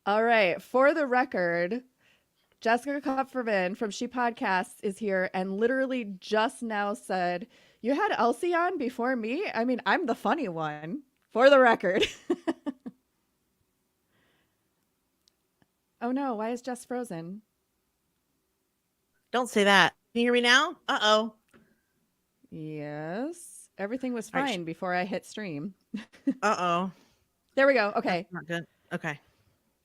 All right. For the record, Jessica Kupferman from She Podcasts is here and literally just now said, "You had Elsie on before me? I mean, I'm the funny one." For the record. Oh no, why is Jess frozen? Don't say that. Can you hear me now? Uh-oh. Yes. Everything was All right. fine before I hit stream. Uh-oh. There we go. That's Okay. not good. Okay.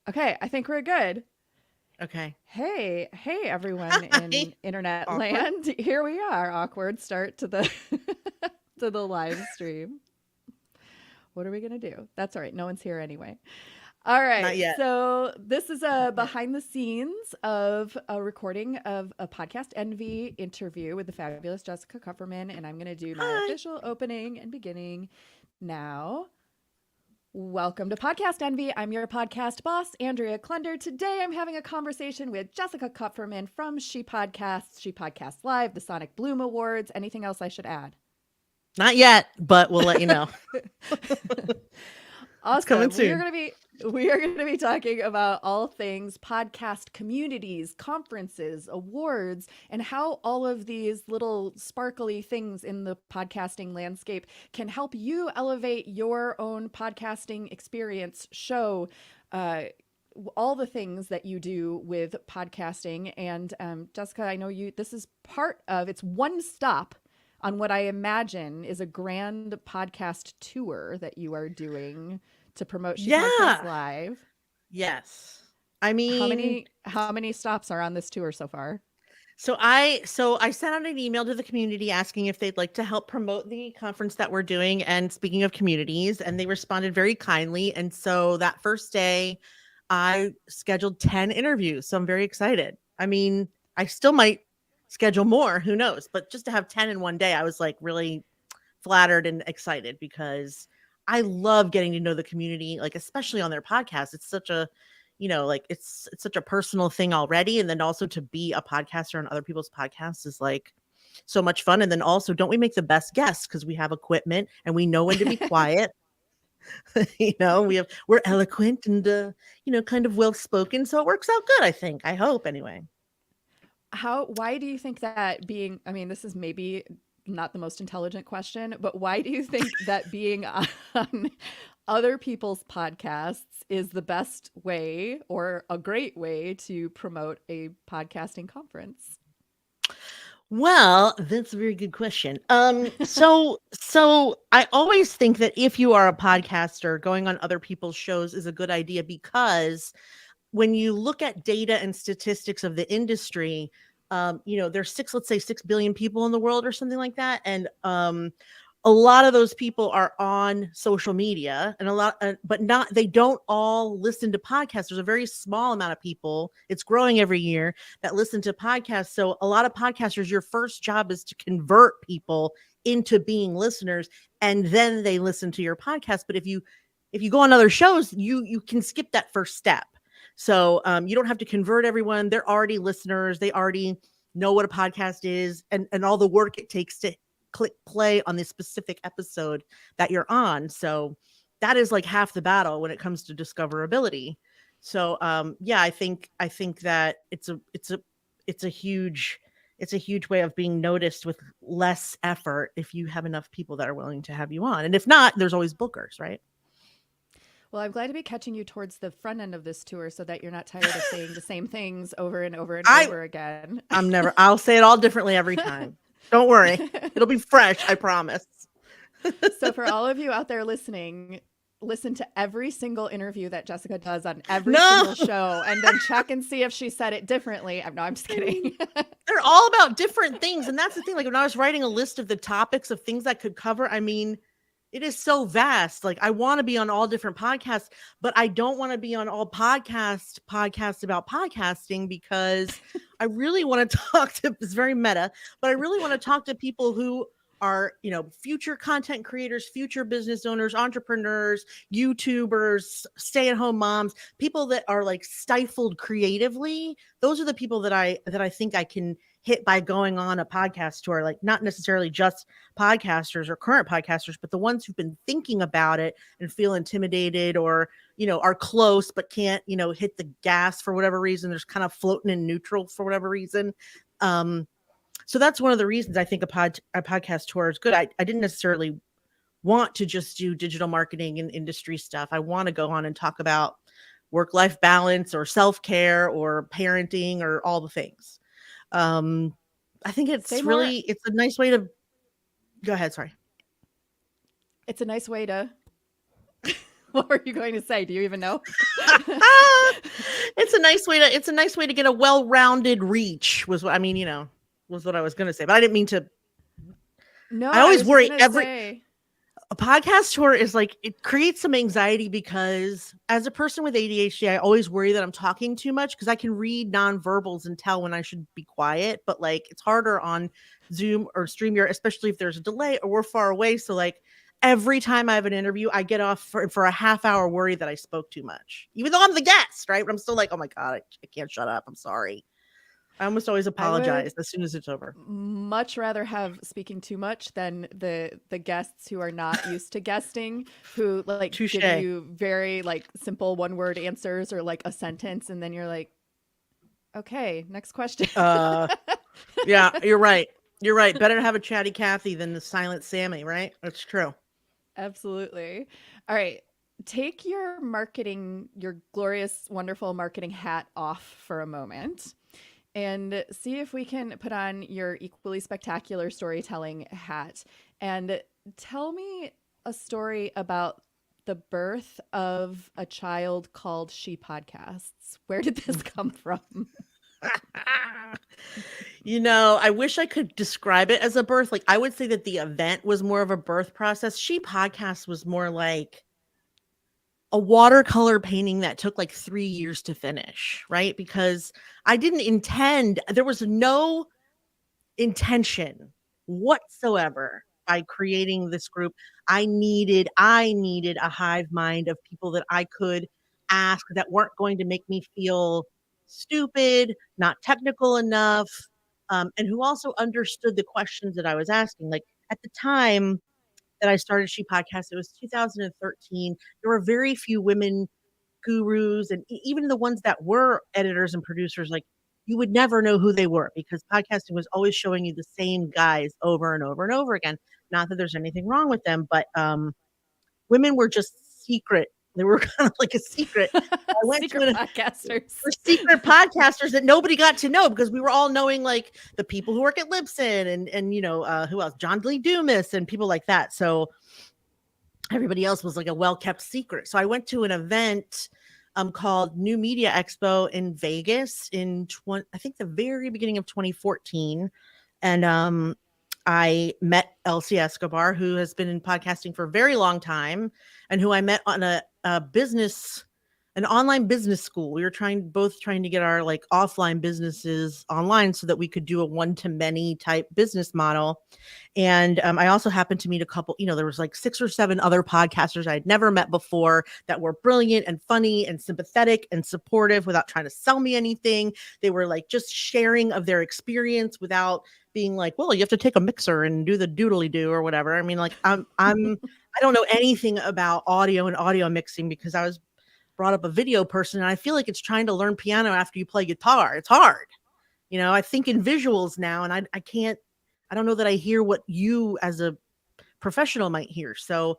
Okay. I think we're good. Okay. Hey, everyone Hi. in internet Awkward. land. Here we are. Awkward start to the to the live stream. What are we going to do? That's all right. No one's here anyway. All Not right. yet. So, this is Not a yet. behind the scenes of a recording of a podcast envy interview with the fabulous Jessica Kupferman. And I'm going to do my Hi. official opening and beginning now. Welcome to Podcast Envy. I'm your podcast boss, Andrea Klender. Today I'm having a conversation with Jessica Kupferman from She Podcasts Live, the Sonic Bloom Awards. Anything else I should add? Not yet, but we'll let you know. It's coming Awesome. soon. We are going to be talking about all things podcast communities, conferences, awards, and how all of these little sparkly things in the podcasting landscape can help you elevate your own podcasting experience, show all the things that you do with podcasting. And Jessica, I know this is part of it's one stop on what I imagine is a grand podcast tour that you are doing to promote She Podcasts Yeah. Live. Yes. I mean, How many stops are on this tour so far? so I sent out an email to the community asking if they'd like to help promote the conference that we're doing. And speaking of communities, and they responded very kindly. And so that first day, I scheduled 10 interviews. So I'm very excited. I mean, I still might schedule more, who knows? But just to have 10 in one day, I was like really flattered and excited because I love getting to know the community, like especially on their podcast. It's such a, like it's such a personal thing already. And then also to be a podcaster on other people's podcasts is like so much fun. And then also, don't we make the best guests because we have equipment and we know when to be quiet. We're eloquent and kind of well spoken. So it works out good, I think. I hope anyway. Why do you think that being, I mean, this is maybe not the most intelligent question, but why do you think that being on other people's podcasts is the best way or a great way to promote a podcasting conference? Well, that's a very good question. So I always think that if you are a podcaster, going on other people's shows is a good idea because when you look at data and statistics of the industry, there's let's say 6 billion people in the world or something like that, and a lot of those people are on social media, and but not they don't all listen to podcasts. There's a very small amount of people. It's growing every year that listen to podcasts. So a lot of podcasters, your first job is to convert people into being listeners, and then they listen to your podcast. But if you go on other shows, you can skip that first step. So you don't have to convert everyone. They're already listeners. They already know what a podcast is and all the work it takes to click play on the specific episode that you're on. So that is like half the battle when it comes to discoverability. So yeah, I think that it's a huge way of being noticed with less effort if you have enough people that are willing to have you on. And if not, there's always bookers, right? Well, I'm glad to be catching you towards the front end of this tour so that you're not tired of saying the same things over and over and I over again. I'll say it all differently every time. Don't worry. It'll be fresh, I promise. So, for all of you out there listening, listen to every single interview that Jessica does on every No. single show and then check and see if she said it differently. I'm just kidding. They're all about different things. And that's the thing. Like when I was writing a list of the topics of things I could cover, I mean, it is so vast. Like I want to be on all different podcasts, but I don't want to be on all podcasts about podcasting because I really want to talk to, it's very meta, but I really want to talk to people who are, future content creators, future business owners, entrepreneurs, YouTubers, stay-at-home moms, people that are like stifled creatively. Those are the people that I think I can hit by going on a podcast tour, like not necessarily just podcasters or current podcasters, but the ones who've been thinking about it and feel intimidated or, are close but can't, hit the gas for whatever reason. There's kind of floating in neutral for whatever reason. So that's one of the reasons I think a podcast tour is good. I didn't necessarily want to just do digital marketing and industry stuff. I want to go on and talk about work-life balance or self-care or parenting or all the things. I think Say it's more. it's a nice way to go ahead. Sorry. It's a nice way to. What were you going to say? Do you even know? It's a nice way to get a well-rounded reach was what I mean, was what I was going to say, but I didn't mean to. No, I I always was just worry gonna say. a podcast tour is like, it creates some anxiety because as a person with ADHD, I always worry that I'm talking too much because I can read nonverbals and tell when I should be quiet. But like, it's harder on Zoom or StreamYard, especially if there's a delay or we're far away. So like every time I have an interview, I get off for a half hour worry that I spoke too much, even though I'm the guest, right? But I'm still like, oh my God, I can't shut up. I'm sorry. I almost always I apologize would as soon as it's over. much rather have speaking too much than the guests who are not used to guesting, who like give Touche. you very like simple one word answers or like a sentence, and then you're like, okay, next question. Uh, Yeah, you're right. You're right. Better to have a chatty Cathy than the silent Sammy, right? That's true. Absolutely. All right. Take your glorious, wonderful marketing hat off for a moment and see if we can put on your equally spectacular storytelling hat and tell me a story about the birth of a child called She Podcasts. Where did this come from? I wish I could describe it as a birth. Like, I would say that the event was more of a birth process. She Podcast was more like a watercolor painting that took like 3 years to finish, right? Because I didn't intend, there was no intention whatsoever by creating this group. I needed a hive mind of people that I could ask that weren't going to make me feel stupid, not technical enough, and who also understood the questions that I was asking. Like at the time that I started She Podcast, it was 2013. There were very few women gurus, and even the ones that were editors and producers, like you would never know who they were because podcasting was always showing you the same guys over and over and over again. Not that there's anything wrong with them, but women were just secret. They were kind of like a secret. I went to Secret podcasters. for secret podcasters that nobody got to know because we were all knowing like the people who work at Libsyn and who else, John Lee Dumas and people like that. So everybody else was like a well-kept secret. So I went to an event called New Media Expo in Vegas I think the very beginning of 2014. And I met Elsie Escobar, who has been in podcasting for a very long time and who I met on an online business school. We were both trying to get our like offline businesses online so that we could do a one-to-many type business model. And I also happened to meet a couple, there was like 6 or 7 other podcasters I'd never met before that were brilliant and funny and sympathetic and supportive without trying to sell me anything. They were like just sharing of their experience without being like, well, you have to take a mixer and do the doodly do or whatever. I mean, like I don't know anything about audio and audio mixing because I was brought up a video person, and I feel like it's trying to learn piano after you play guitar. It's hard. I think in visuals now, and I don't know that I hear what you as a professional might hear. So,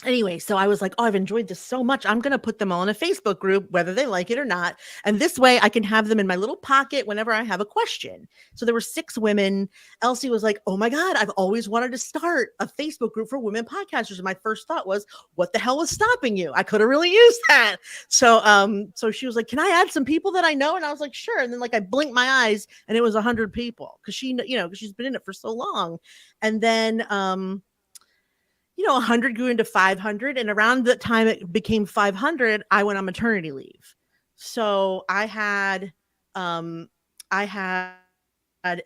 anyway, so I was like, oh, I've enjoyed this so much. I'm going to put them all in a Facebook group, whether they like it or not. And this way I can have them in my little pocket whenever I have a question. So there were 6 women. Elsie was like, oh my God, I've always wanted to start a Facebook group for women podcasters. And my first thought was, what the hell was stopping you? I could have really used that. So she was like, can I add some people that I know? And I was like, sure. And then like I blinked my eyes and it was 100 people because she's been in it for so long. And then, 100 grew into 500. And around the time it became 500, I went on maternity leave. So I had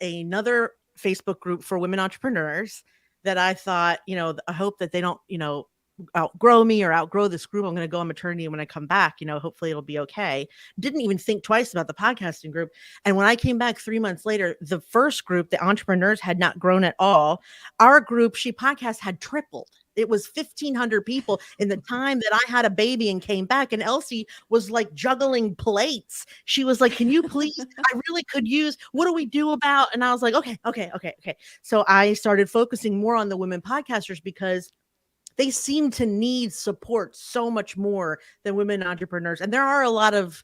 another Facebook group for women entrepreneurs that I thought, I hope that they don't, outgrow me or outgrow this group. I'm going to go on maternity. And when I come back, hopefully it'll be okay. Didn't even think twice about the podcasting group. And when I came back 3 months later, the first group, the entrepreneurs, had not grown at all. Our group, She Podcast, had tripled. It was 1,500 people in the time that I had a baby and came back. And Elsie was like juggling plates. She was like, can you please? I really could use, what do we do about? And I was like, okay. So I started focusing more on the women podcasters because they seem to need support so much more than women entrepreneurs. And there are a lot of,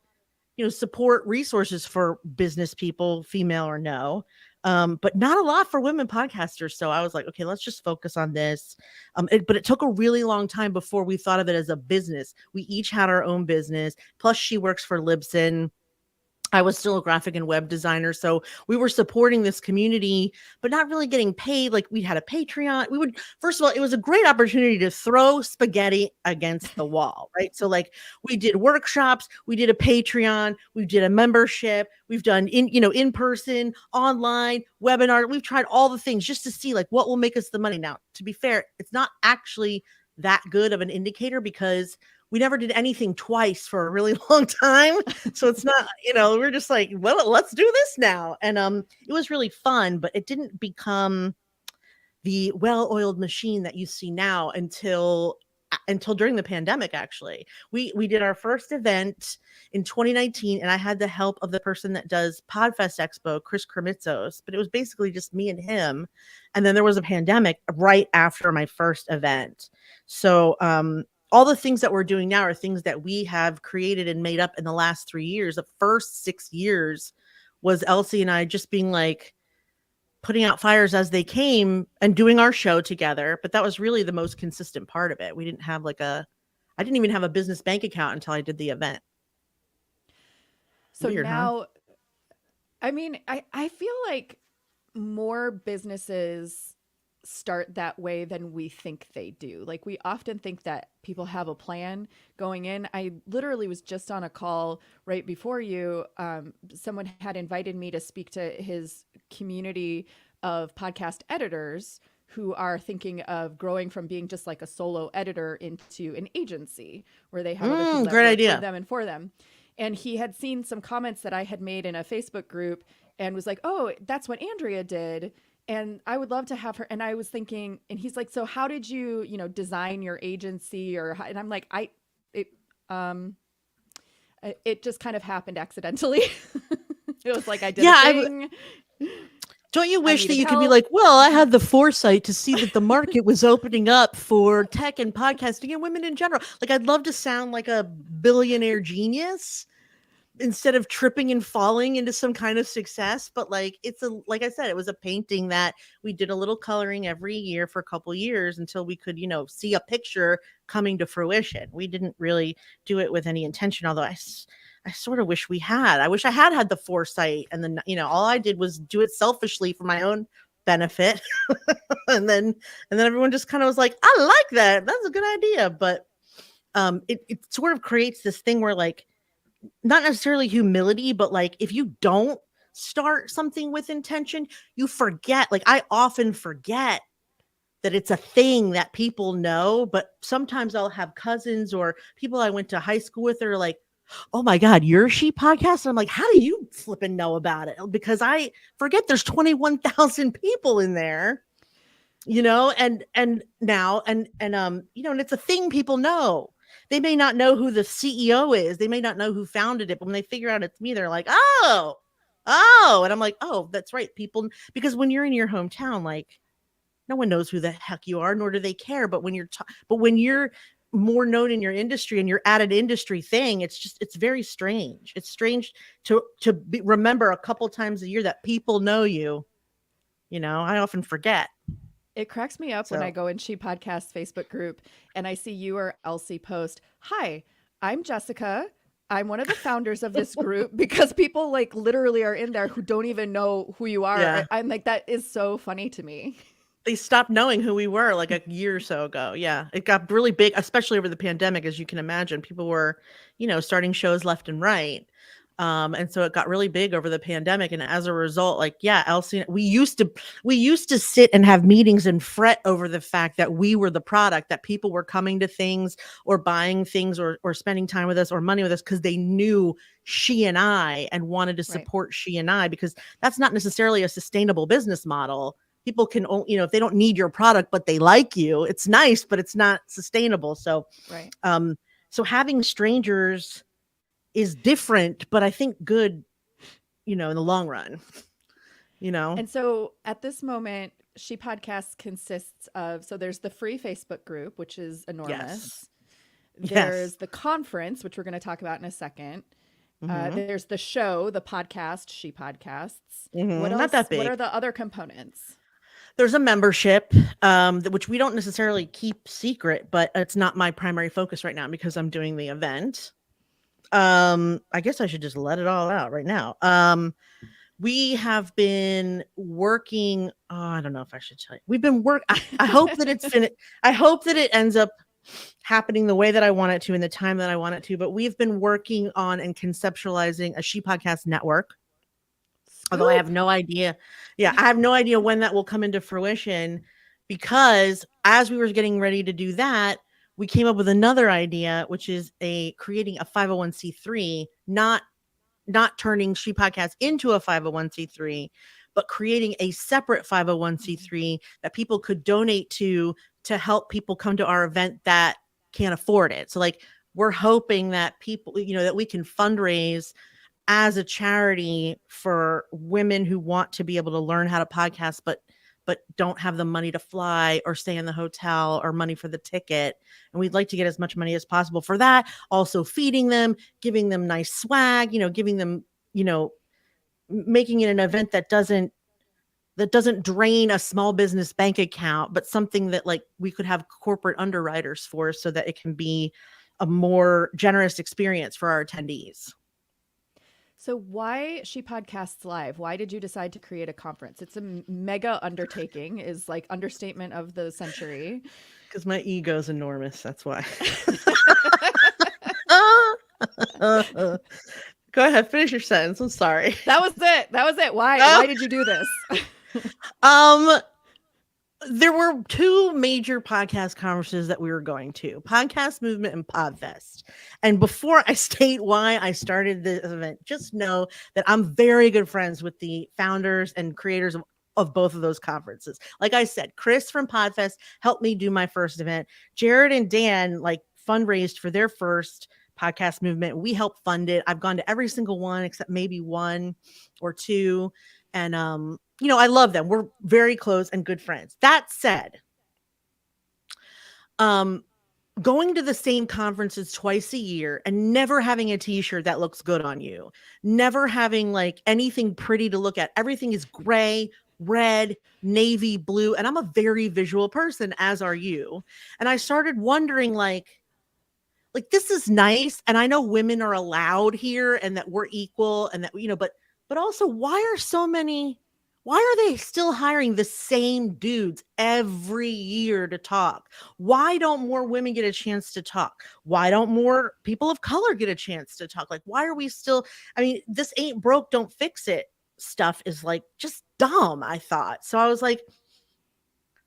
support resources for business people, female or no, but not a lot for women podcasters. So I was like, okay, let's just focus on this. But it took a really long time before we thought of it as a business. We each had our own business. Plus she works for Libsyn. I was still a graphic and web designer. So we were supporting this community, but not really getting paid. Like we had a Patreon. First of all, it was a great opportunity to throw spaghetti against the wall, right? So like we did workshops, we did a Patreon, we did a membership, we've done in person, online, webinar. We've tried all the things just to see like what will make us the money. Now, to be fair, it's not actually that good of an indicator because we never did anything twice for a really long time. So it's not, we're just like, well, let's do this now. And it was really fun, but it didn't become the well-oiled machine that you see now until during the pandemic. Actually, we did our first event in 2019, and I had the help of the person that does Podfest Expo, Chris Kremitzos, but it was basically just me and him. And then there was a pandemic right after my first event. So all the things that we're doing now are things that we have created and made up in the last 3 years. The first 6 years was Elsie and I just being like putting out fires as they came and doing our show together. But that was really the most consistent part of it. We didn't have I didn't even have a business bank account until I did the event. So Weird, huh? now, I mean, I feel like more businesses start that way than we think they do. Like we often think that people have a plan going in. I literally was just on a call right before you. Someone had invited me to speak to his community of podcast editors who are thinking of growing from being just like a solo editor into an agency where they have other people that Great work idea. with them and for them. And he had seen some comments that I had made in a Facebook group and was like, oh, that's what Andrea did. And I would love to have her. And I was thinking, and he's like, so how did you, design your agency and I'm like, um, it just kind of happened accidentally. It was like, I did a thing. Don't you wish that you could be like, well, I had the foresight to see that the market was opening up for tech and podcasting and women in general. Like, I'd love to sound like a billionaire genius instead of tripping and falling into some kind of success. But like I said, it was a painting that we did a little coloring every year for a couple years until we could, see a picture coming to fruition. We didn't really do it with any intention, although I sort of wish we had. I wish I had the foresight, and then all I did was do it selfishly for my own benefit. and then everyone just kind of was like, I like that, that's a good idea. But it sort of creates this thing where like, not necessarily humility, but like if you don't start something with intention, you forget. Like I often forget that it's a thing that people know, but sometimes I'll have cousins or people I went to high school with that are like, oh my God, your She Podcast? And I'm like, how do you flipping know about it? Because I forget there's 21,000 people in there, and now, and it's a thing people know. They may not know who the CEO is. They may not know who founded it, but when they figure out it's me, they're like, oh, and I'm like, oh, that's right. People, because when you're in your hometown, like no one knows who the heck you are, nor do they care. But when you're more known in your industry and you're at an industry thing, it's very strange. It's strange to remember a couple times a year that people know you. I often forget. It cracks me up when I go in She Podcast Facebook group and I see you or Elsie post, hi, I'm Jessica. I'm one of the founders of this group, because people like literally are in there who don't even know who you are. Yeah. I'm like, that is so funny to me. They stopped knowing who we were like a year or so ago. Yeah. It got really big, especially over the pandemic, as you can imagine. People were, starting shows left and right. And so it got really big over the pandemic. And as a result, like, yeah, Elsie, we used to sit and have meetings and fret over the fact that we were the product, that people were coming to things or buying things or spending time with us or money with us because they knew she and I and wanted to Right. support she and I, because that's not necessarily a sustainable business model. People can, if they don't need your product, but they like you, it's nice, but it's not sustainable. So, Right. um, so having strangers is different, but I think good, in the long run, you know? And so at this moment, She Podcast consists of, so there's the free Facebook group, which is Yes. enormous. Yes. There's the conference, which we're going to talk about in a second. Mhm. There's the show, the podcast, She Podcasts. What Mhm. Not else? that What are big. the other components? There's a membership, which we don't necessarily keep secret, but it's not my primary focus right now because I'm doing the event. I guess I should just let it all out right now. We have been working. Oh, I don't know if I should tell you. We've been I hope that it's finished. I hope that it ends up happening the way that I want it to in the time that I want it to. But we've been working on and conceptualizing a She Podcast network. Although I have Scoop. no idea. Yeah, I have no idea when that will come into fruition, because as we were getting ready to do that, we came up with another idea, which is creating a 501c3, not turning She Podcast into a 501c3, but creating a separate Mhm. 501c3 that people could donate to help people come to our event that can't afford it. So like, we're hoping that people, that we can fundraise as a charity for women who want to be able to learn how to podcast, but don't have the money to fly or stay in the hotel or money for the ticket. And we'd like to get as much money as possible for that. Also feeding them, giving them nice swag, giving them, making it an event that doesn't drain a small business bank account, but something that like we could have corporate underwriters for, so that it can be a more generous experience for our attendees. So why She Podcasts Live? Why did you decide to create a conference? It's a mega undertaking, is like understatement of the century. Because my ego's enormous. That's why. Go ahead, finish your sentence. I'm sorry. That was it. That was it. Why? Oh, Why did you do this? um, there were two major podcast conferences that we were going to: Podcast Movement and Podfest. And before I state why I started this event, just know that I'm very good friends with the founders and creators of both of those conferences. Like I said, Chris from Podfest helped me do my first event. Jared and Dan like fundraised for their first Podcast Movement. We helped fund it. I've gone to every single one except maybe one or two. And I love them. We're very close and good friends. That said, um, going to the same conferences twice a year and never having a t-shirt that looks good on you, never having like anything pretty to look at. Everything is gray, red, navy, blue. And I'm a very visual person, as are you. And I started wondering, like this is nice, and I know women are allowed here and that we're equal, and that but also, why are they still hiring the same dudes every year to talk? Why don't more women get a chance to talk? Why don't more people of color get a chance to talk? Like, why are we still, I mean, this ain't broke, don't fix it stuff is like just dumb, I thought. So I was like,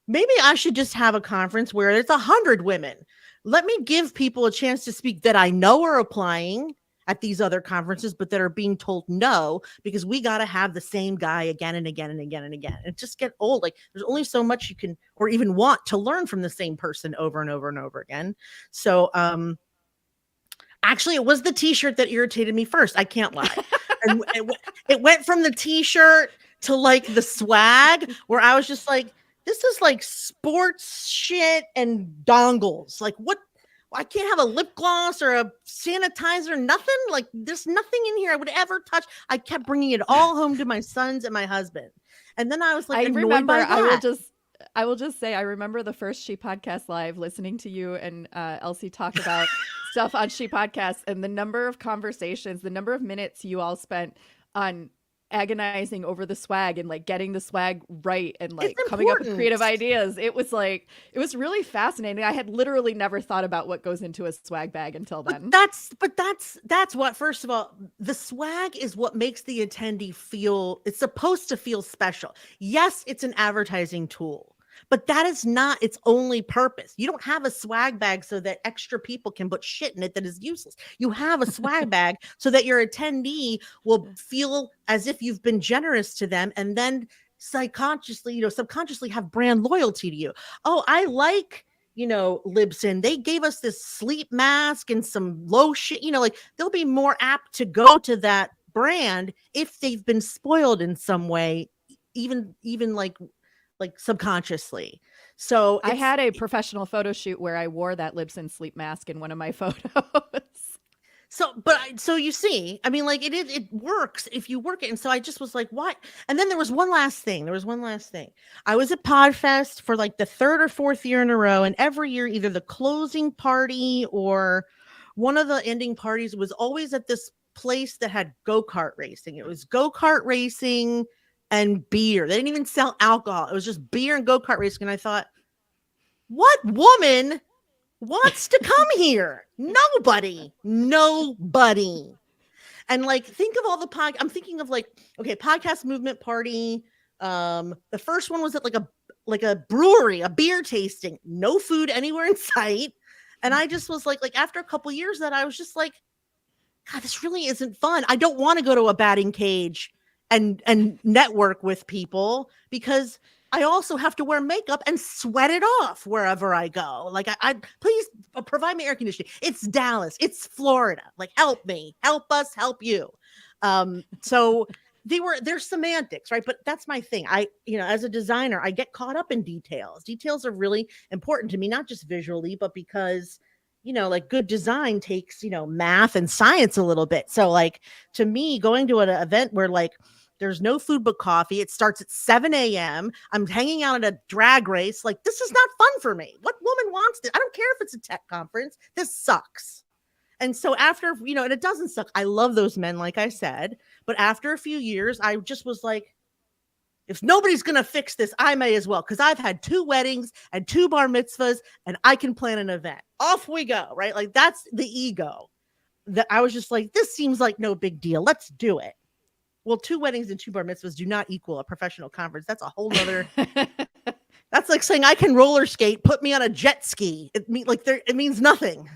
maybe I should just have a conference where it's 100 women. Let me give people a chance to speak that I know are applying at these other conferences, but that are being told no, because we got to have the same guy again and again and again and again. It just get old. Like, there's only so much you can or even want to learn from the same person over and over and over again. So, actually, it was the t-shirt that irritated me first. I can't lie. And it went from the t-shirt to like the swag, where I was just like, this is like sports shit and dongles. Like, what? I can't have a lip gloss or a sanitizer, nothing. Like, there's nothing in here I would ever touch. I kept bringing it all home to my sons and my husband. And then I was like I annoyed remember, by that. I will just say, I remember the first She Podcast Live, listening to you and Elsie talk about stuff on She Podcast, and the number of conversations, the number of minutes you all spent on agonizing over the swag and like getting the swag right and It's like coming up with important. creative ideas. It was like, it was really fascinating. I had literally never thought about what goes into a swag bag until But then. that's what, first of all, the swag is what makes the attendee feel, it's supposed to feel special. Yes, it's an advertising tool, but that is not its only purpose. You don't have a swag bag so that extra people can put shit in it that is useless. You have a swag bag so that your attendee will feel as if you've been generous to them, and then subconsciously, subconsciously have brand loyalty to you. Oh, I like, Libsyn, they gave us this sleep mask and some lotion, like they'll be more apt to go to that brand if they've been spoiled in some way, even like subconsciously. So I had a professional photo shoot where I wore that Libsyn sleep mask in one of my photos. so you see, I mean, like it works if you work it. And so I just was like, what? And then there was one last thing. I was at Podfest for like the third or fourth year in a row. And every year, either the closing party or one of the ending parties was always at this place that had go-kart racing. It was go-kart racing and beer. They didn't even sell alcohol. It was just beer and go-kart racing. And I thought, what woman wants to come here? Nobody. And like, think of all the I'm thinking of like, okay, podcast movement party. The first one was at like a brewery, a beer tasting, no food anywhere in sight. And I just was like after a couple years that I was just like, God, this really isn't fun. I don't want to go to a batting cage and network with people, because I also have to wear makeup and sweat it off wherever I go. Like, I please provide me air conditioning. It's Dallas. It's Florida. Like, help me, help us, help you. So they're semantics, right? But that's my thing. As a designer, I get caught up in details. Details are really important to me, not just visually, but because like good design takes, math and science a little bit. So like, to me, going to an event where like there's no food but coffee, it starts at 7 a.m. I'm hanging out at a drag race. Like, this is not fun for me. What woman wants this? I don't care if it's a tech conference. This sucks. And so after, and it doesn't suck. I love those men, like I said. But after a few years, I just was like, if nobody's going to fix this, I may as well, because I've had 2 weddings and 2 bar mitzvahs and I can plan an event. Off we go, right? Like, that's the ego that I was just like, this seems like no big deal. Let's do it. Well, 2 weddings and 2 bar mitzvahs do not equal a professional conference. That's a whole nother. That's like saying I can roller skate, put me on a jet ski. It means nothing.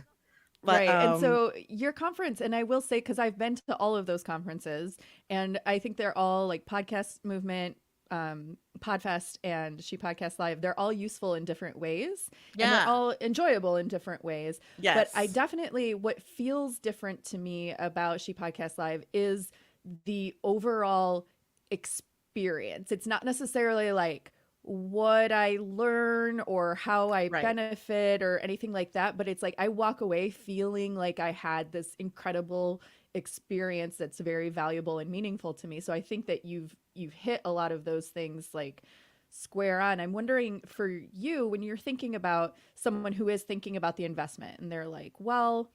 But, right. And so your conference, and I will say, because I've been to all of those conferences, and I think they're all like Podcast Movement, Podfest, and She Podcast Live. They're all useful in different ways. Yeah. And they're all enjoyable in different ways. Yes. But I definitely, what feels different to me about She Podcast Live is the overall experience. It's not necessarily like what I learn or how I benefit or anything like that, but it's like I walk away feeling like I had this incredible experience that's very valuable and meaningful to me. So I think that you've hit a lot of those things like square on. I'm wondering for you, when you're thinking about someone who is thinking about the investment and they're like, well,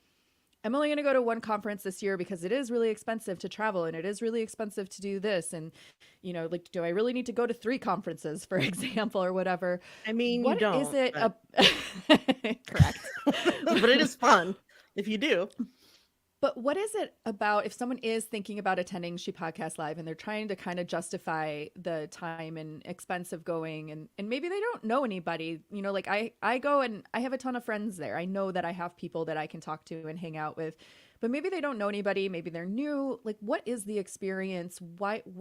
I'm only going to go to one conference this year because it is really expensive to travel and it is really expensive to do this. And, like, do I really need to go to 3 conferences, for example, or whatever? I mean, what you don't. is it? Correct. But it is fun if you do. But what is it about if someone is thinking about attending She Podcast Live and they're trying to kind of justify the time and expense of going, and maybe they don't know anybody, like I go and I have a ton of friends there. I know that I have people that I can talk to and hang out with, but maybe they don't know anybody. Maybe they're new. Like, what is the experience? Why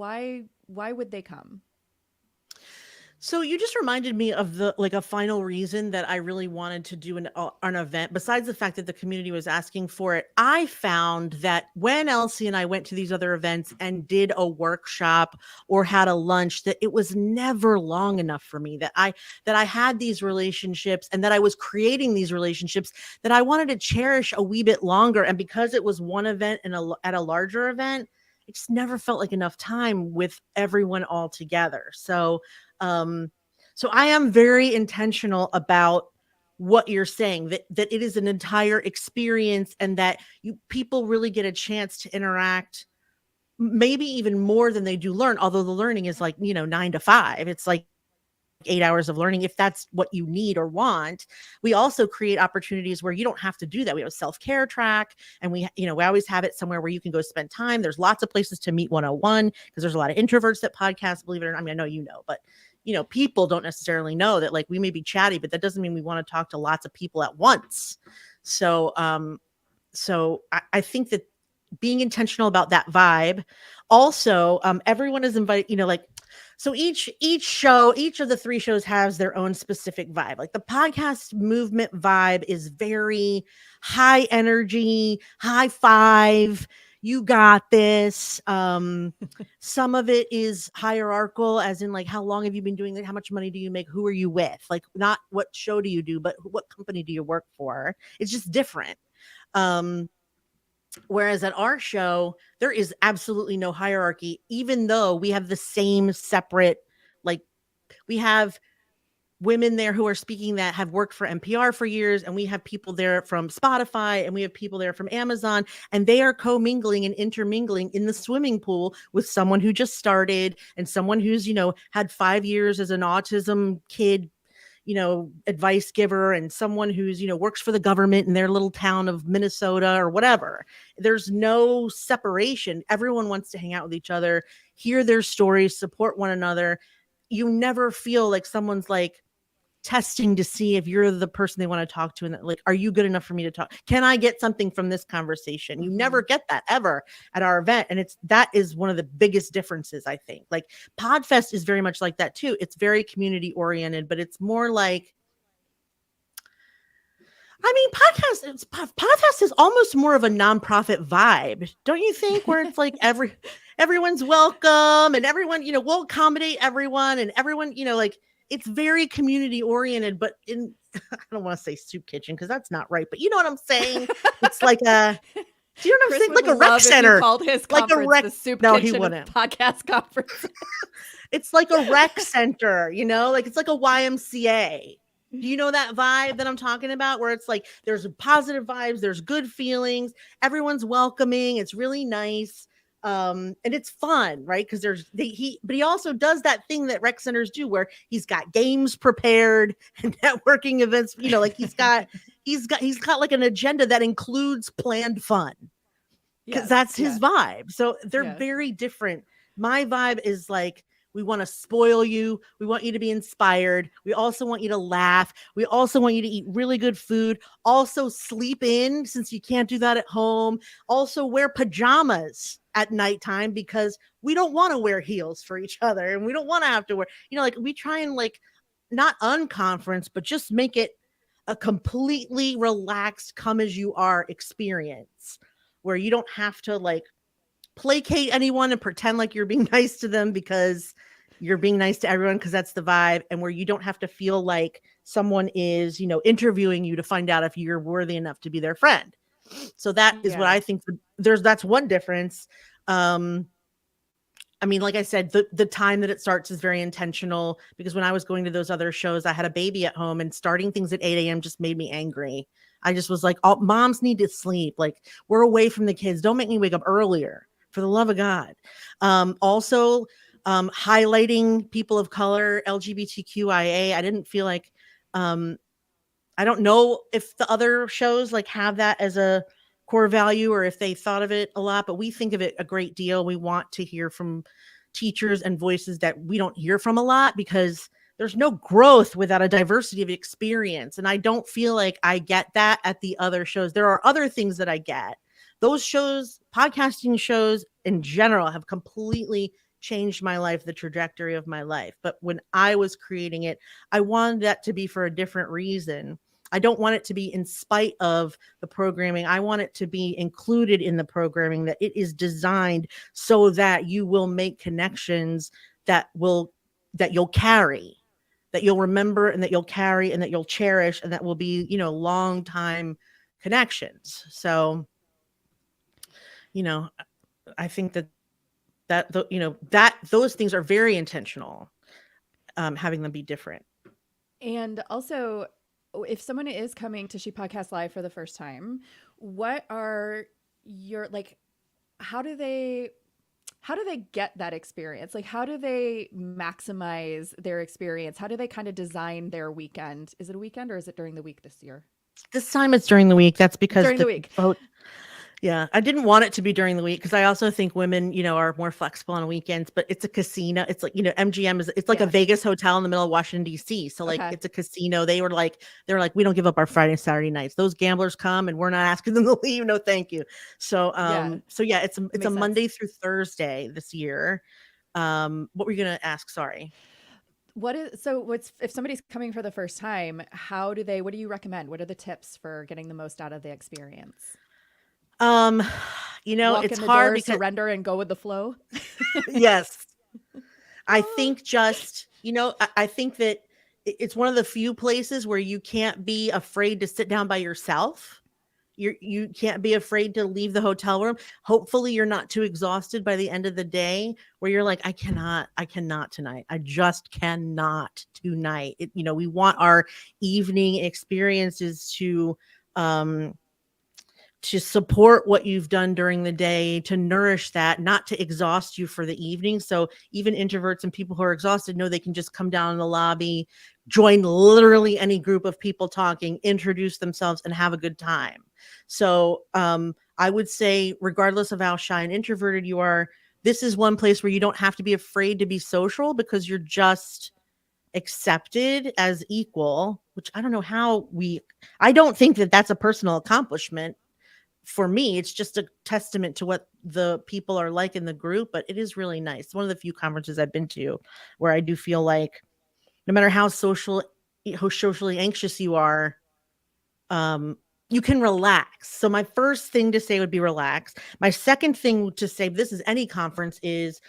would they come? So you just reminded me of a final reason that I really wanted to do an event, besides the fact that the community was asking for it. I found that when Elsie and I went to these other events and did a workshop or had a lunch, that it was never long enough for me, that I had these relationships and that I was creating these relationships that I wanted to cherish a wee bit longer. And because it was one event and at a larger event, it just never felt like enough time with everyone all together. So I am very intentional about what you're saying, that it is an entire experience and that people really get a chance to interact maybe even more than they do learn, although the learning is like, 9 to 5. It's like 8 hours of learning if that's what you need or want. We also create opportunities where you don't have to do that. We have a self-care track, and we always have it somewhere where you can go spend time. There's lots of places to meet 101 because there's a lot of introverts that podcast, believe it or not. I mean, I know but people don't necessarily know that, like, we may be chatty, but that doesn't mean we want to talk to lots of people at once. So, I think that being intentional about that vibe. Also, everyone is invited, so each of the three shows has their own specific vibe. Like the podcast movement vibe is very high energy, high five. You got this. Some of it is hierarchical, as in like, how long have you been doing it? How much money do you make? Who are you with? Like, not what show do you do, but what company do you work for? It's just different. Um, Whereas at our show, there is absolutely no hierarchy, even though we have the same separate, like, we have women there who are speaking that have worked for NPR for years, and we have people there from Spotify, and we have people there from Amazon, and they are commingling and intermingling in the swimming pool with someone who just started and someone who's, had 5 years as an autism kid, advice giver, and someone who's, works for the government in their little town of Minnesota or whatever. There's no separation. Everyone wants to hang out with each other, hear their stories, support one another. You never feel like someone's like testing to see if you're the person they want to talk to, and like, are you good enough for me to talk? Can I get something from this conversation? You never get that ever at our event, and that is one of the biggest differences, I think. Like, Podfest is very much like that too. It's very community oriented, but it's more like, I mean, podcast is almost more of a nonprofit vibe, don't you think? Where it's like everyone's welcome, and everyone, will accommodate everyone, and everyone, like, it's very community oriented, but in I don't want to say soup kitchen because that's not right, but you know what I'm saying? It's like do you know what I'm Chris saying? would Like a rec love if you center, called his like a conference rec. the soup No, he kitchen of wouldn't. podcast conference. It's like a rec center, like it's like a YMCA. Do you know that vibe that I'm talking about, where it's like there's positive vibes, there's good feelings, everyone's welcoming, it's really nice, and it's fun, right? Because but he also does that thing that rec centers do, where he's got games prepared and networking events. Like he's got like an agenda that includes planned fun, because Yes, that's his yes, vibe. So they're yes. very different. My vibe is like, we want to spoil you. We want you to be inspired. We also want you to laugh. We also want you to eat really good food. Also sleep in, since you can't do that at home. Also wear pajamas at nighttime, because we don't want to wear heels for each other, and we don't want to have to wear, like, we try and, like, not unconference, but just make it a completely relaxed, come as you are experience, where you don't have to, like, placate anyone and pretend like you're being nice to them, because you're being nice to everyone, because that's the vibe, and where you don't have to feel like someone is, interviewing you to find out if you're worthy enough to be their friend. So that is what Yeah. I think. That's one difference. I mean, like I said, the time that it starts is very intentional, because when I was going to those other shows, I had a baby at home, and starting things at 8 a.m. just made me angry. I just was like, oh, moms need to sleep. Like, we're away from the kids. Don't make me wake up earlier, for the love of God. Also, highlighting people of color, LGBTQIA. I didn't feel like, I don't know if the other shows like have that as a core value, or if they thought of it a lot, but we think of it a great deal. We want to hear from teachers and voices that we don't hear from a lot, because there's no growth without a diversity of experience. And I don't feel like I get that at the other shows. There are other things that I get. Those shows, podcasting shows in general, have completely changed my life, the trajectory of my life. But when I was creating it, I wanted that to be for a different reason. I don't want it to be in spite of the programming. I want it to be included in the programming, that it is designed so that you will make connections that you'll carry, that you'll remember, and that you'll carry, and that you'll cherish, and that will be, long time connections. So, I think that those things are very intentional, having them be different. And also, if someone is coming to She Podcast Live for the first time, what are your, like, how do they How do they get that experience? Like, how do they maximize their experience? How do they kind of design their weekend? Is it a weekend or is it during the week this year? This time it's during the week. That's It's because during the the week. boat. Yeah, I didn't want it to be during the week because I also think women, are more flexible on weekends, but it's a casino. It's like, MGM it's like a Yeah. Vegas hotel in the middle of Washington, D.C. So like Okay. it's a casino. They're like, we don't give up our Friday and Saturday nights. Those gamblers come and we're not asking them to leave. No, thank you. So Yeah. so yeah, It it's a makes sense. Monday through Thursday this year. What were you gonna ask? Sorry. What's if somebody's coming for the first time, what do you recommend? What are the tips for getting the most out of the experience? Um, Walk it's in the hard door, because surrender and go with the flow. yes, I Ah, think just, I think that it's one of the few places where you can't be afraid to sit down by yourself. You can't be afraid to leave the hotel room. Hopefully you're not too exhausted by the end of the day where you're like, I cannot tonight. I just cannot tonight. We want our evening experiences um to support what you've done during the day, to nourish that, not to exhaust you for the evening. So even introverts and people who are exhausted know they can just come down in the lobby, join literally any group of people talking, introduce themselves, and have a good time. So I would say, regardless of how shy and introverted you are, this is one place where you don't have to be afraid to be social because you're just accepted as equal, which I don't think that that's a personal accomplishment for me. It's just a testament to what the people are like in the group, but it is really nice. One of the few conferences I've been to where I do feel like no matter how socially anxious you are, um, you can relax. So my first thing to say would be relax. My second thing to say, this is any conference, is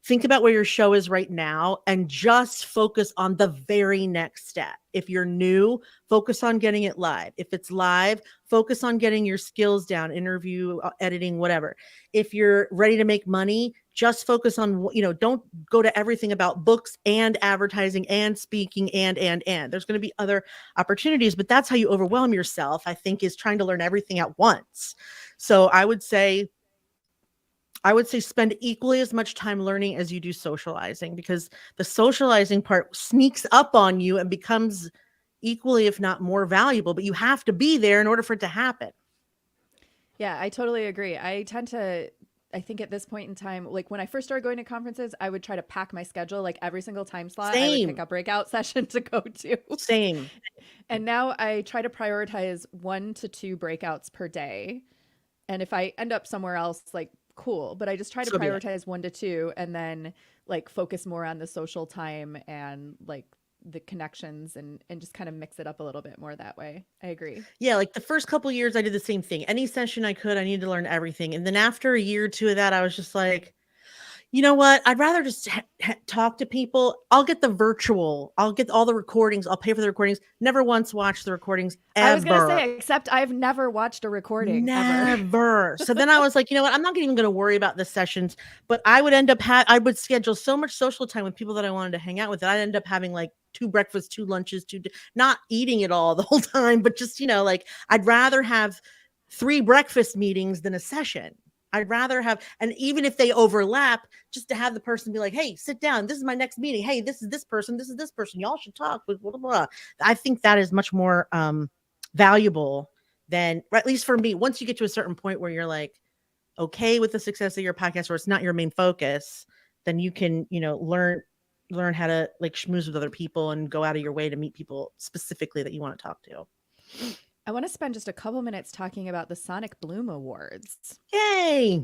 think about where your show is right now and just focus on the very next step. If you're new, focus on getting it live. If it's live, focus on getting your skills down, interview, editing, whatever. If you're ready to make money, just focus on, don't go to everything about books and advertising and speaking and. There's going to be other opportunities, but that's how you overwhelm yourself, I think, is trying to learn everything at once. So I would say spend equally as much time learning as you do socializing, because the socializing part sneaks up on you and becomes equally, if not more valuable, but you have to be there in order for it to happen. yeah, I totally agree. I think at this point in time, like when I first started going to conferences, I would try to pack my schedule. Like every single time slot, I would pick Same, a breakout session to go to. same. And now I try to prioritize 1 to 2 breakouts per day. And if I end up somewhere else, like cool, but I just try to So be it. prioritize 1 to 2 and then like focus more on the social time and like the connections and just kind of mix it up a little bit more that way. I agree. Yeah, like the first couple years I did the same thing. Any session I could, I needed to learn everything. And then after a year or two of that, I was just like, you know what? I'd rather just talk to people. I'll get all the recordings. I'll pay for the recordings. Never once watched the recordings I was gonna ever. say, except I've never watched a recording ever. Never. So then I was like, you know what? I'm not even going to worry about the sessions, but I would schedule so much social time with people that I wanted to hang out with that I'd end up having like 2 breakfasts, 2 lunches, not eating it all the whole time, but just, like I'd rather have 3 breakfast meetings than a session. I'd rather have, and even if they overlap, just to have the person be like, hey, sit down. This is my next meeting. Hey, this is this person. This is this person. Y'all should talk. Blah, blah, blah. I think that is much more valuable than, or at least for me, once you get to a certain point where you're like okay with the success of your podcast, or it's not your main focus, then you can, learn how to like schmooze with other people and go out of your way to meet people specifically that you want to talk to. I want to spend just a couple minutes talking about the Sonic Bloom Awards. Yay.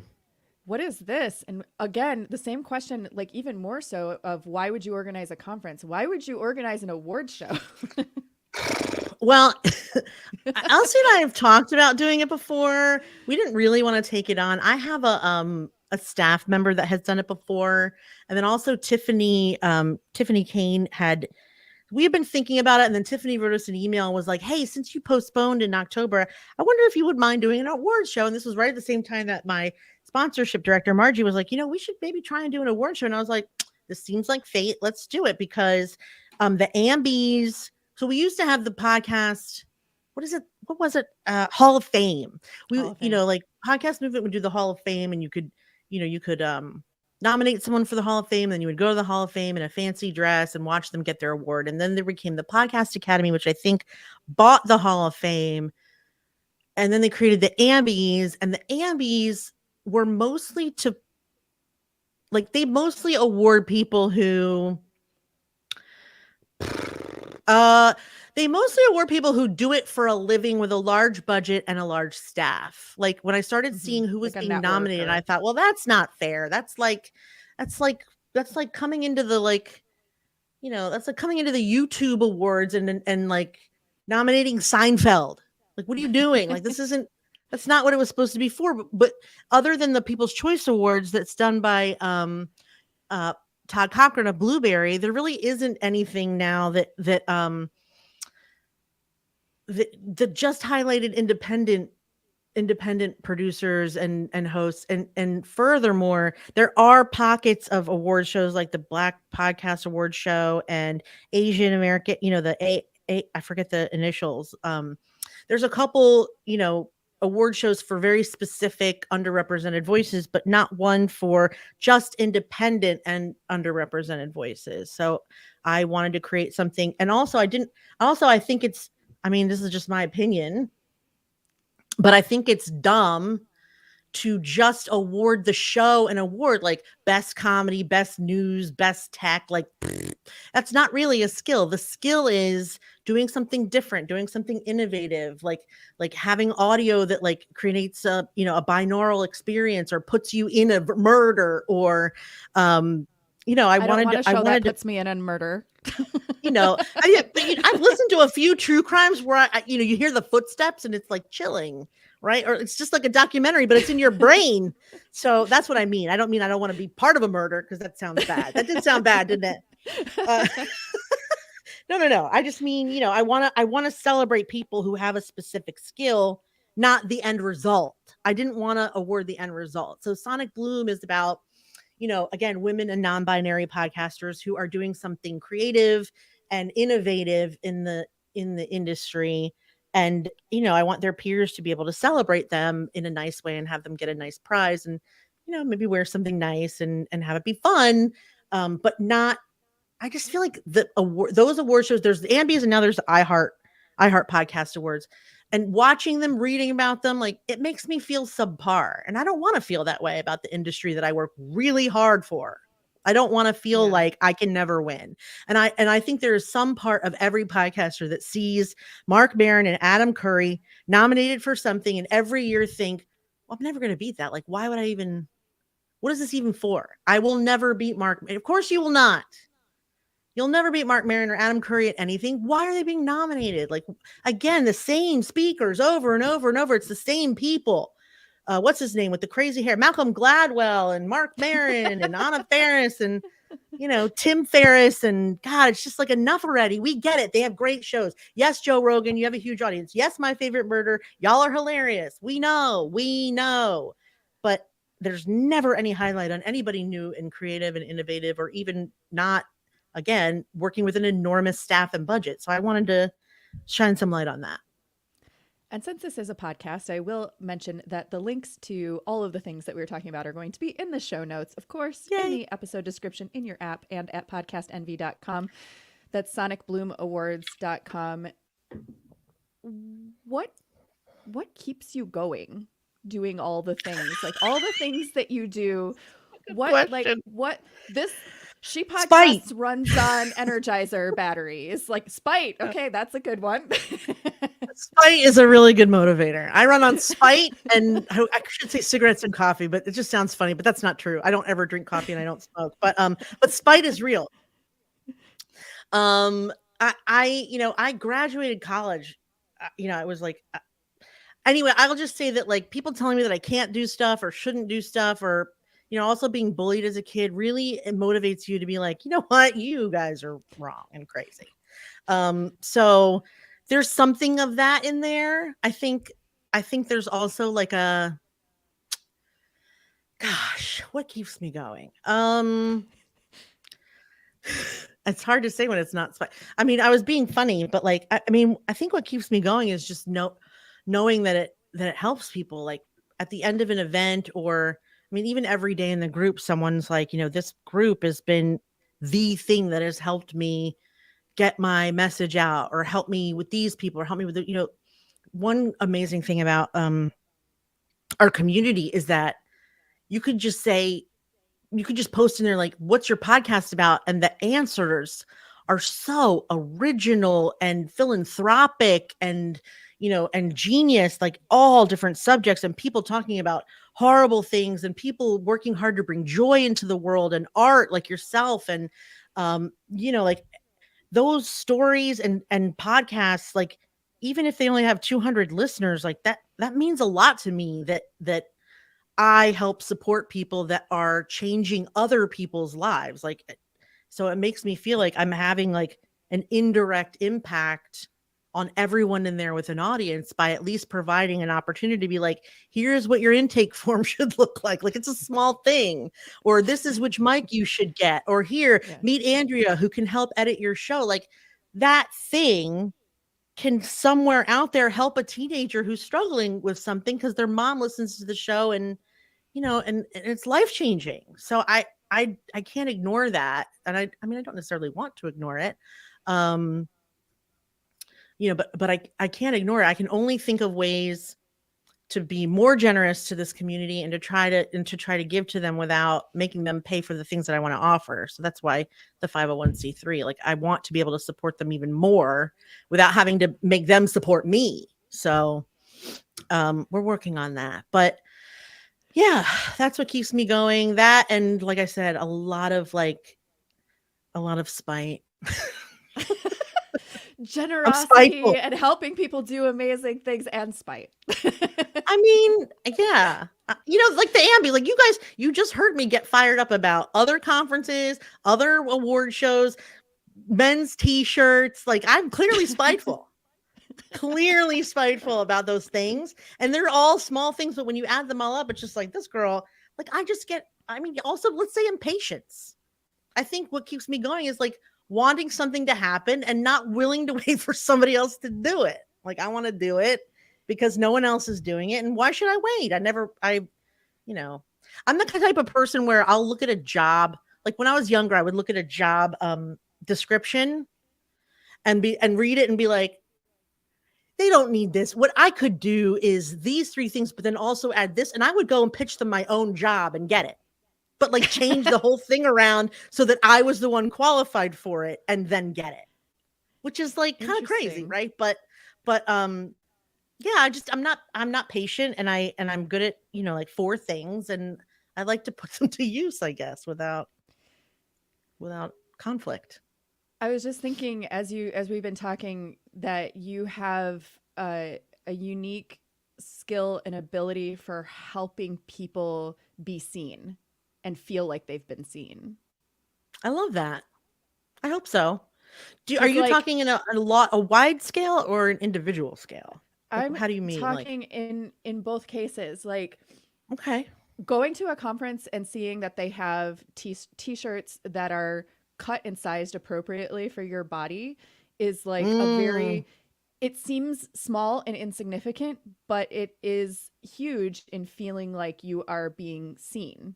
What is this? And again, the same question, like even more so, of why would you organize a conference? Why would you organize an award show? Well, Elsie and I have talked about doing it before. We didn't really want to take it on. I have a staff member that has done it before, and then also Tiffany Kane had. We had been thinking about it, and then Tiffany wrote us an email and was like, "Hey, since you postponed in October, I wonder if you would mind doing an award show." And this was right at the same time that my sponsorship director Margie was like, we should maybe try and do an award show. And I was like, this seems like fate. Let's do it, because the Ambies. So we used to have the podcast. What is it? What was it? Hall of Fame. Hall of Fame. Like Podcast Movement would do the Hall of Fame, and you could nominate someone for the Hall of Fame, then you would go to the Hall of Fame in a fancy dress and watch them get their award. And then there became the Podcast Academy, which I think bought the Hall of Fame. And then they created the Ambies, and the Ambies were mostly to, like, they mostly award people who uh they mostly award people who do it for a living with a large budget and a large staff. Like, when I started seeing who was Like a being nominated, I networker. thought, well, that's not fair. That's like that's like coming into the, like, that's like coming into the YouTube awards and like nominating Seinfeld. Like, what are you doing? Like, that's not what it was supposed to be for. But other than the People's Choice Awards that's done by uh Todd Cochran of Blueberry, there really isn't anything now that just highlighted independent producers and hosts. And furthermore, there are pockets of award shows like the Black Podcast Award Show and Asian American, I forget the initials. There's a couple, award shows for very specific underrepresented voices, but not one for just independent and underrepresented voices. So I wanted to create something. And I think this is just my opinion, but I think it's dumb to just award the show an award like best comedy, best news, best tech. Like, that's not really a skill. The skill is doing something different, doing something innovative, like having audio that like creates a binaural experience or puts you in a murder, or I don't want a show that puts me in a murder. I've listened to a few true crimes where you hear the footsteps and it's like chilling, right? Or it's just like a documentary, but it's in your brain. So that's what I mean. I don't mean I don't want to be part of a murder, because that sounds bad. That did sound bad, didn't it? No. I just mean, I want to celebrate people who have a specific skill, not the end result. I didn't want to award the end result. So Sonic Bloom is about, again, women and non-binary podcasters who are doing something creative and innovative in the industry. And, I want their peers to be able to celebrate them in a nice way and have them get a nice prize and, maybe wear something nice and have it be fun. But not, I just feel like those award shows, there's the Ambies and now there's the iHeart Podcast Awards. And watching them, reading about them, like, it makes me feel subpar. And I don't want to feel that way about the industry that I work really hard for. I don't want to feel like I can never win. And I think there is some part of every podcaster that sees Mark Maron and Adam Curry nominated for something and every year think, well, I'm never going to beat that. Like, why would I even, what is this even for? I will never beat Mark. Of course you will not. You'll never beat Mark Maron or Adam Curry at anything. Why are they being nominated? Like, again, the same speakers over and over and over. It's the same people. What's his name with the crazy hair? Malcolm Gladwell and Mark Maron and Anna Faris and, Tim Ferriss. And God, it's just like, enough already. We get it. They have great shows. Yes, Joe Rogan, you have a huge audience. Yes, My Favorite Murder. Y'all are hilarious. We know. But there's never any highlight on anybody new and creative and innovative, or even not, again, working with an enormous staff and budget. So I wanted to shine some light on that. And since this is a podcast, I will mention that the links to all of the things that we were talking about are going to be in the show notes, of course, in the episode description in your app and at podcastenvy.com. That's sonicbloomawards.com. What keeps you going doing all the things? Like, all the things that you do. She podcasts runs on Energizer batteries. Like, spite. Okay, that's a good one. Spite is a really good motivator. I run on spite, and I should say cigarettes and coffee, but it just sounds funny, but that's not true. I don't ever drink coffee and I don't smoke, but spite is real. I graduated college. I was like, anyway, I'll just say that, like, people telling me that I can't do stuff or shouldn't do stuff, or, also being bullied as a kid, really, it motivates you to be like, you know what, you guys are wrong and crazy. So there's something of that in there. I think there's also like what keeps me going? It's hard to say when it's not. I mean, I was being funny, but like, I think what keeps me going is just knowing that it helps people. Like, at the end of an event, or mean, even every day in the group, someone's like, this group has been the thing that has helped me get my message out, or help me with these people, or help me with one amazing thing about our community is that you could just say, you could just post in there like, what's your podcast about? And the answers are so original and philanthropic and, and genius, like all different subjects, and people talking about horrible things, and people working hard to bring joy into the world, and art like yourself. And, like those stories and podcasts, like, even if they only have 200 listeners, like that means a lot to me, that I help support people that are changing other people's lives. Like, so it makes me feel like I'm having like an indirect impact on everyone in there with an audience by at least providing an opportunity to be like, here's what your intake form should look like. Like, it's a small thing, or this is which mic you should get, or here, Yeah. meet Andrea who can help edit your show. Like, that thing can somewhere out there help a teenager who's struggling with something because their mom listens to the show, and and it's life changing. So I can't ignore that, and I mean, I don't necessarily want to ignore it, um, but I can't ignore it. I can only think of ways to be more generous to this community, and to try to give to them without making them pay for the things that I want to offer. So that's why the 501c3, like, I want to be able to support them even more without having to make them support me. So we're working on that, but yeah, that's what keeps me going. That, and like I said, a lot of spite. I'm Generosity spiteful. and helping people do amazing things, and spite. I mean, yeah. Like the Ambi, like, you just heard me get fired up about other conferences, other award shows, men's t-shirts. Like, I'm clearly spiteful. Clearly spiteful about those things. And they're all small things, but when you add them all up, it's just like, this girl, like, I mean, also, let's say impatience. I think what keeps me going is like wanting something to happen and not willing to wait for somebody else to do it. Like, I want to do it because no one else is doing it. And why should I wait? I'm the type of person where I'll look at a job. Like, when I was younger, I would look at a job description and read it and be like, they don't need this. What I could do is these 3 things, but then also add this. And I would go and pitch them my own job and get it. But like, change the whole thing around so that I was the one qualified for it and then get it. Which is like kind of crazy, right? But yeah, I'm not patient, and I'm good at, like 4 things, and I like to put them to use, I guess, without conflict. I was just thinking, as we've been talking, that you have a unique skill and ability for helping people be seen and feel like they've been seen. I love that. I hope so. Are 'Cause, you like, talking in a wide scale or an individual scale? Like, I'm how do you mean? Like, talking in both cases. Like, okay. going to a conference and seeing that they have t-shirts that are cut and sized appropriately for your body is like a Mm, very, it seems small and insignificant, but it is huge in feeling like you are being seen and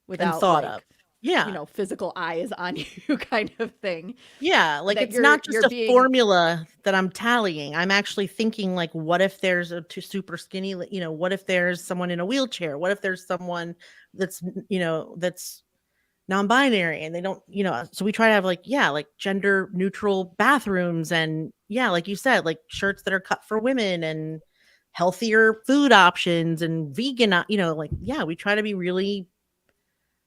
without, thought of. like, Yeah. physical eyes on you, kind of thing. Yeah, like, That it's not you're just a being, formula that I'm tallying. I'm actually thinking, like, what if there's a super skinny, what if there's someone in a wheelchair? What if there's someone that's, that's non-binary, and they don't, so we try to have, like, yeah, like, gender neutral bathrooms, and yeah, like you said, like, shirts that are cut for women, and healthier food options, and vegan, like, yeah, we try to be really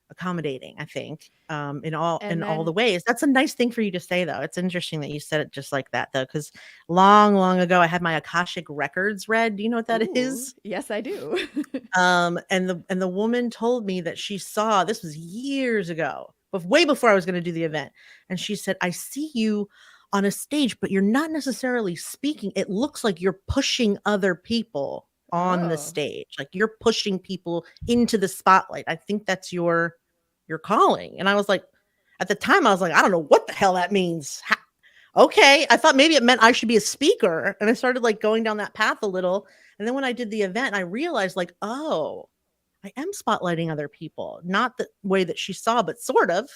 accommodating, I think, in and all the then, ways. That's a nice thing for you to say, though. It's interesting that you said it just like that, though, because long ago I had my Akashic records read. Do you know what that ooh, is? yes, I do. And the woman told me that she saw, this was years ago, but way before I was going to do the event, and she said, I see you on a stage, but you're not necessarily speaking. It looks like you're pushing other people on the Oh, stage, like you're pushing people into the spotlight. I think that's your calling. And I was like, at the time, I was like, I don't know what the hell that means. Okay. I thought maybe it meant I should be a speaker. And I started like going down that path a little. And then when I did the event, I realized, like, oh, I am spotlighting other people, not the way that she saw, but sort of.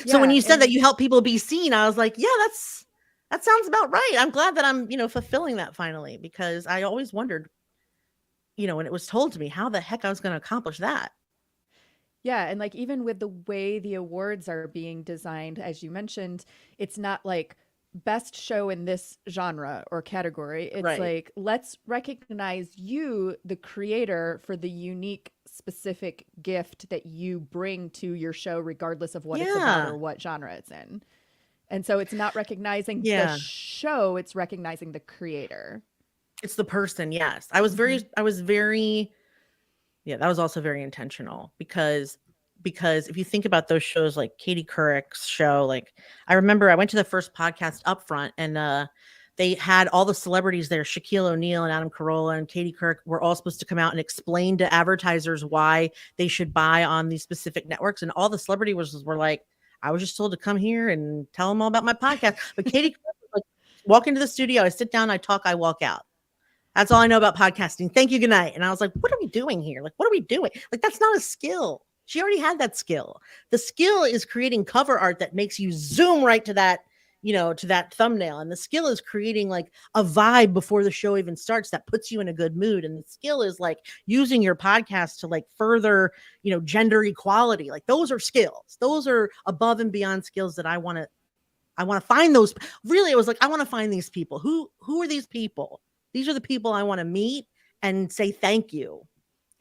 So when Yeah, you said that and you help people be seen, I was like, yeah, that sounds about right. I'm glad that I'm, fulfilling that finally, because I always wondered, when it was told to me, how the heck I was going to accomplish that. yeah, and like even with the way the awards are being designed, as you mentioned, it's not like best show in this genre or category. It's Right. like, let's recognize you, the creator, for the unique, specific gift that you bring to your show, regardless of what it's about Yeah. or what genre it's in. And so it's not recognizing the Yeah. show, it's recognizing the creator. It's the person. Yes. Hmm. I was very, yeah, that was also very intentional, because if you think about those shows like Katie Couric's show, like I remember I went to the first podcast upfront, and they had all the celebrities there. Shaquille O'Neal and Adam Carolla and Katie Couric were all supposed to come out and explain to advertisers why they should buy on these specific networks. And all the celebrity were like, I was just told to come here and tell them all about my podcast. But Katie Couric was like, walk into the studio, I sit down, I talk, I walk out. That's all I know about podcasting. Thank you. Good night. And I was like, what are we doing here? Like, what are we doing? Like, that's not a skill. She already had that skill. The skill is creating cover art that makes you zoom right to that, to that thumbnail. And the skill is creating like a vibe before the show even starts that puts you in a good mood. And the skill is like using your podcast to like further, gender equality. Like those are skills. Those are above and beyond skills that I want to find those. Really, it was like, I want to find these people. Who are these people? These are the people I want to meet and say thank you.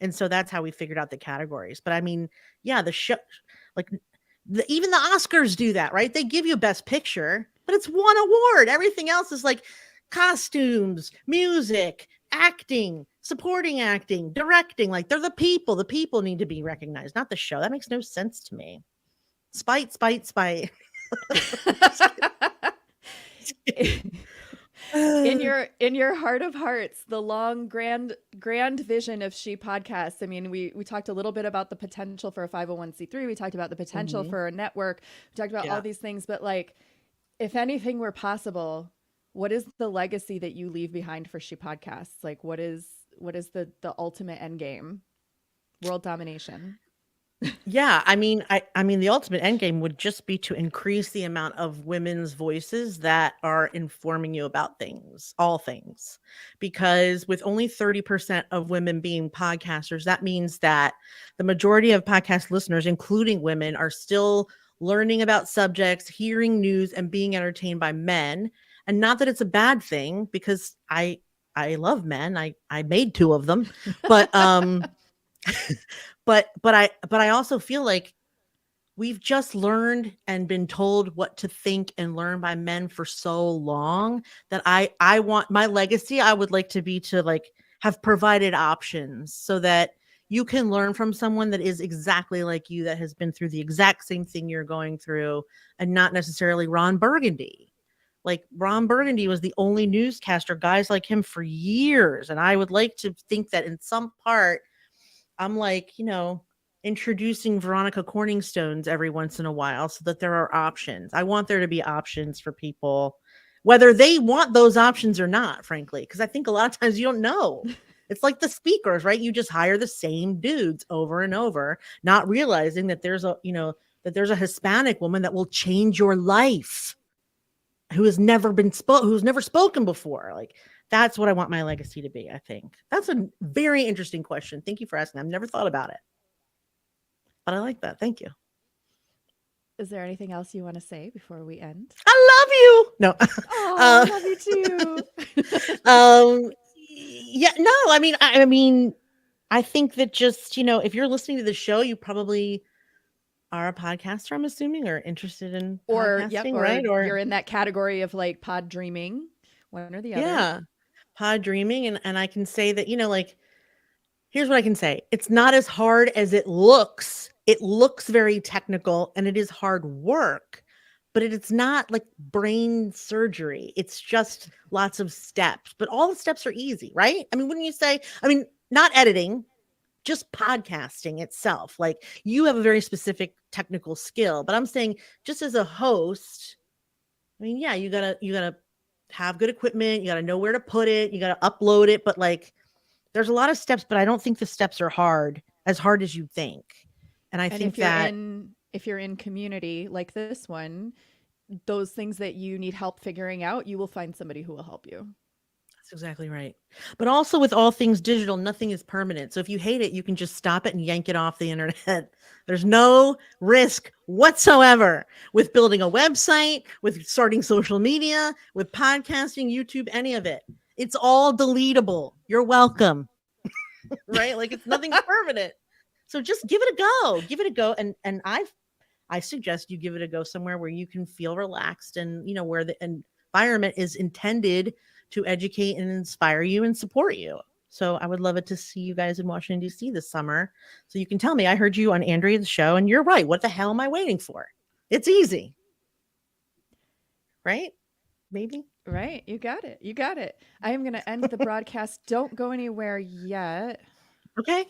And so that's how we figured out the categories. But I mean, yeah, the show, like even the Oscars do that, right? They give you best picture, but it's one award. Everything else is like costumes, music, acting, supporting acting, directing. Like they're the people. The people need to be recognized, not the show. That makes no sense to me. Spite, spite, spite. In your heart of hearts, the long grand vision of She Podcasts. I mean, we talked a little bit about the potential for a 501c3. We talked about the potential Mhm. for a network. We talked about all Yeah. these things, but like, if anything were possible, what is the legacy that you leave behind for She Podcasts? Like, what is the ultimate end game? World domination. Yeah, I mean the ultimate end game would just be to increase the amount of women's voices that are informing you about things, all things. Because with only 30% of women being podcasters, that means that the majority of podcast listeners, including women, are still learning about subjects, hearing news, and being entertained by men. And not that it's a bad thing, because I love men. I made two of them. But but I also feel like we've just learned and been told what to think and learn by men for so long that I want my legacy. I would like to be to like have provided options so that you can learn from someone that is exactly like you, that has been through the exact same thing you're going through, and not necessarily Ron Burgundy. Like Ron Burgundy was the only newscaster, guys like him for years. And I would like to think that in some part I'm like, introducing Veronica Corningstones every once in a while so that there are options. I want there to be options for people, whether they want those options or not, frankly, because I think a lot of times you don't know. It's like the speakers, right? You just hire the same dudes over and over, not realizing that there's a Hispanic woman that will change your life, who's never spoken before. Like that's what I want my legacy to be, I think. That's a very interesting question. Thank you for asking. I've never thought about it, but I like that. Thank you. Is there anything else you want to say before we end? I love you. No. Oh, uh, love you too. yeah, no, I mean, I think that just, if you're listening to the show, you probably are a podcaster, I'm assuming, or interested in Or, yep, podcasting, or right? Or you're in that category of like pod dreaming, one or the other. yeah, pod dreaming. And I can say that, like, here's what I can say. It's not as hard as it looks. It looks very technical and it is hard work, but it's not like brain surgery. It's just lots of steps, but all the steps are easy, right? I mean, wouldn't you say? I mean, not editing, just podcasting itself. Like you have a very specific technical skill, but I'm saying just as a host, I mean, yeah, you gotta have good equipment. You gotta know where to put it. You gotta upload it, but like There's a lot of steps, but I don't think the steps are as hard as you think. And I And think that if you're in community like this one, those things that you need help figuring out, you will find somebody who will help you. that's exactly right. But also with all things digital, nothing is permanent. So if you hate it, you can just stop it and yank it off the internet. There's no risk whatsoever with building a website, with starting social media, with podcasting, YouTube, any of it. It's all deletable. You're welcome. Right? Like it's nothing's permanent. So just give it a go. Give it a go. I suggest you give it a go somewhere where you can feel relaxed and where the environment is intended to educate and inspire you and support you. So I would love it to see you guys in Washington D.C. this summer. So you can tell me I heard you on Andrea's show and you're right. What the hell am I waiting for? It's easy. Right? Maybe. Right. You got it. You got it. I am going to end the broadcast. Don't go anywhere yet. Okay.